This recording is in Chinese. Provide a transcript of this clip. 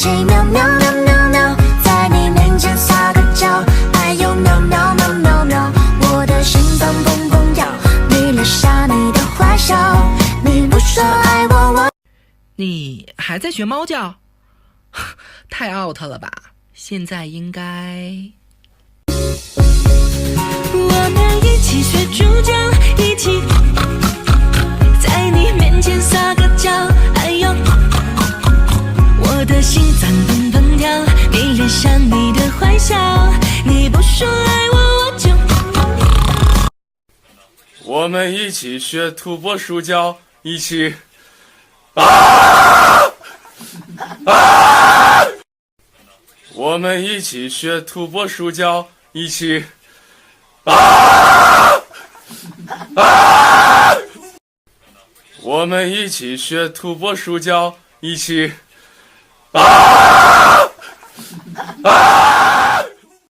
起喵喵喵喵喵，在你面前撒个娇。哎呦喵喵喵喵喵，我的心脏砰砰跳，你留下你的坏笑，你不说爱我，我。你还在学猫叫？太 out 了吧！现在应该……我们一起学猪叫，一起在你面前撒个娇。哎呦，我的心脏砰砰跳，迷恋上你的坏笑，你不说爱我，我就……我们一起学土拨鼠叫，一起我们一起学土拨鼠叫，一起我们一起学土拨鼠叫，一起